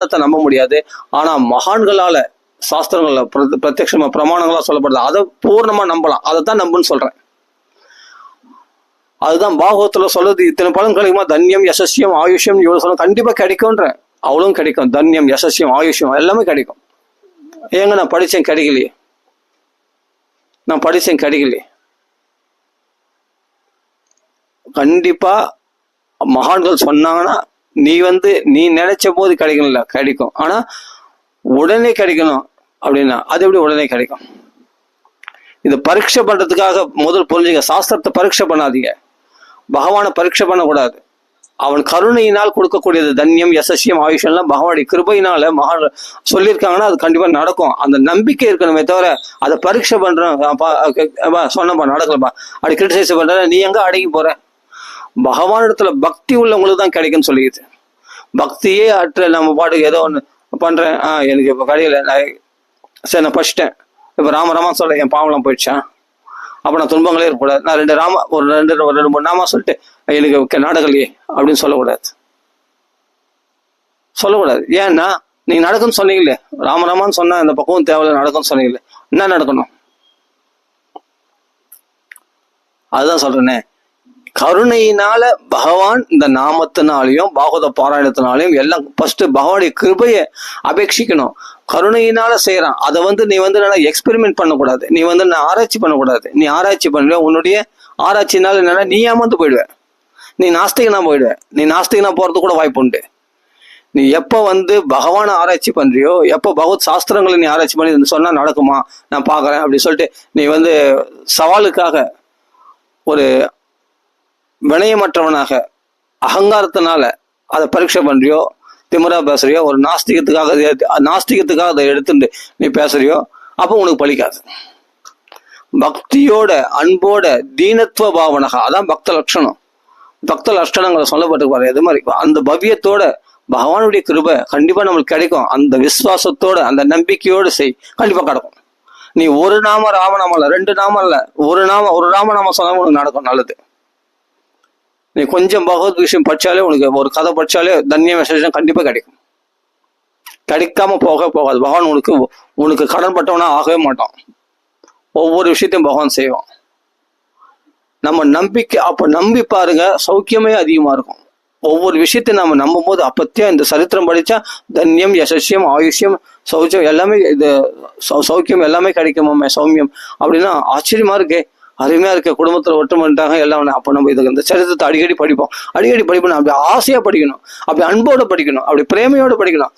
நம்ப முடியாது. ஆனா மகான்களால சாஸ்திரங்கள்ல பிரத்யட்சமா பிரமாணங்களா சொல்லப்படுது, அதை பூர்ணமா நம்பலாம். அதை தான் நம்புன்னு சொல்றேன். அதுதான் பாகவத்துல சொல்றது. இத்தனை பலன் கிடைக்குமா? தன்யம், யசஸ்யம், ஆயுஷ்யம் இவ்வளவு சொல்ல கண்டிப்பா கிடைக்கும்ன்ற. அவ்வளவும் கிடைக்கும். தன்யம், யசஸ்யம், ஆயுஷ்யம் எல்லாமே கிடைக்கும். ஏங்க நான் படிச்சேன் கிடைக்கலையே, நான் படிச்சேன் கிடைக்கலையே. கண்டிப்பா மகான்கள் சொன்னாங்கன்னா நீ நினைச்ச போது கிடைக்கணும்ல, கிடைக்கும். ஆனா உடனே கிடைக்கணும் அப்படின்னா அது எப்படி உடனே கிடைக்கும்? இதை பரீட்சை பண்றதுக்காக முதல் புரிஞ்சுங்க. சாஸ்திரத்தை பரீட்சை பண்ணாதீங்க, பகவானை பரீட்சை பண்ணக்கூடாது. அவன் கருணையினால் கொடுக்கக்கூடியது தன்யம், யசஸ்யம், ஆயுஷம்லாம் பகவானுடைய கிருபையினால மகான் சொல்லியிருக்காங்கன்னா அது கண்டிப்பா நடக்கும். அந்த நம்பிக்கை இருக்கணுமே தவிர அதை பரீட்சை பண்றேன் சொன்னப்பா நடக்கலப்பா அப்படி கிரிட்டிசைஸ் பண்ற, நீ எங்க அடங்கி போற? பகவான் இடத்துல பக்தி உள்ளவங்களுக்கு தான் கிடைக்குன்னு சொல்லிடுது. பக்தியே அற்ற நம்ம பாட்டுக்கு ஏதோ ஒன்று பண்றேன், எனக்கு இப்போ கடையில் சரி நான் படிச்சிட்டேன், இப்போ ராமராமா சொல்ல என் பாவம்லாம் போயிடுச்சான், அப்போ நான் துன்பங்களே இருக்கக்கூடாது, நான் ரெண்டு 3 நாமா சொல்லிட்டு எனக்கு நடக்கலையே அப்படின்னு சொல்லக்கூடாது. ஏன்னா நீங்க நடக்கும்னு சொன்னீங்களே, ராமராமான்னு சொன்னா இந்த பக்கம் தேவையில்ல நடக்கும்னு சொன்னீங்களே, என்ன நடக்கணும்? அதுதான் சொல்றேனே, கருணையினால பகவான் இந்த நாமத்தினாலையும் பாகவத பாராயணத்தினாலையும் எல்லாம் ஃபர்ஸ்ட் பகவானுடைய கிருபையை அபேட்சிக்கணும். கருணையினால செய்யறான். அதை நீ நல்லா எக்ஸ்பெரிமெண்ட் பண்ணக்கூடாது. நீ ஆராய்ச்சி பண்ணக்கூடாது. நீ ஆராய்ச்சி பண்ணுவ, உன்னுடைய ஆராய்ச்சினால என்னன்னா நீ ஏமாந்து போயிடுவ, நீ நாஸ்திகனா போயிடுவ. நீ நாஸ்திகனா போறது கூட வாய்ப்பு உண்டு. நீ எப்ப பகவானை ஆராய்ச்சி பண்றியோ, எப்ப பகவத் சாஸ்திரங்களை நீ ஆராய்ச்சி பண்ணி சொன்னா நடக்குமா நான் பாக்குறேன் அப்படி சொல்லிட்டு நீ சவாலுக்காக ஒரு வினயமற்றவனாக அகங்காரத்தினால அதை பரீட்சை பண்றியோ, திமிரா பேசுறியோ, ஒரு நாஸ்திகத்துக்காக அதை எடுத்துட்டு நீ பேசுறியோ, அப்போ உனக்கு பலிக்காது. பக்தியோட அன்போட தீனத்துவ பாவனகா, அதான் பக்த லட்சணம். பக்த லட்சணங்களை சொல்லப்பட்டு பாரு. எது மாதிரி அந்த பவ்யத்தோட பகவானுடைய கிருபை கண்டிப்பா நம்மளுக்கு கிடைக்கும். அந்த விசுவாசத்தோட அந்த நம்பிக்கையோடு செய், கண்டிப்பா கிடைக்கும். நீ ஒரு நாம ராமநாமம் இல்ல, 2 நாமம் இல்ல, ஒரு ராமநாமம் சொன்னா உனக்கு நடக்கும் நல்லது. நீ கொஞ்சம் பகவத் விஷயம் படிச்சாலே, உனக்கு ஒரு கதை படிச்சாலே தன்ய மெசேஜ் கண்டிப்பா கிடைக்கும். கிடைக்காம போகாது. பகவான் உனக்கு கடன் பட்டவனா ஆகவே மாட்டான். ஒவ்வொரு விஷயத்தையும் பகவான் செய்வான். நம்ம நம்பிக்கை அப்ப நம்பி பாருங்க, சௌக்கியமே அதிகமா இருக்கும். ஒவ்வொரு விஷயத்தையும் நம்ம நம்பும் போது அப்பத்தியா இந்த சரித்திரம் படிச்சா தன்யம், யசஸ்யம், ஆயுஷ்யம், சௌச்சம் எல்லாமே இது சௌக்கியம் எல்லாமே கிடைக்குமாமே, சௌமியம் அப்படின்னா ஆச்சரியமா இருக்கே, அருமையா இருக்க. குடும்பத்துல ஒற்றுமைட்டாங்க எல்லாம். அப்ப நம்ம இந்த சரித்திரத்தை அடிக்கடி படிப்போம். அப்படி ஆசையா படிக்கணும், அப்படி அன்போட படிக்கணும், அப்படி பிரேமையோட படிக்கணும்.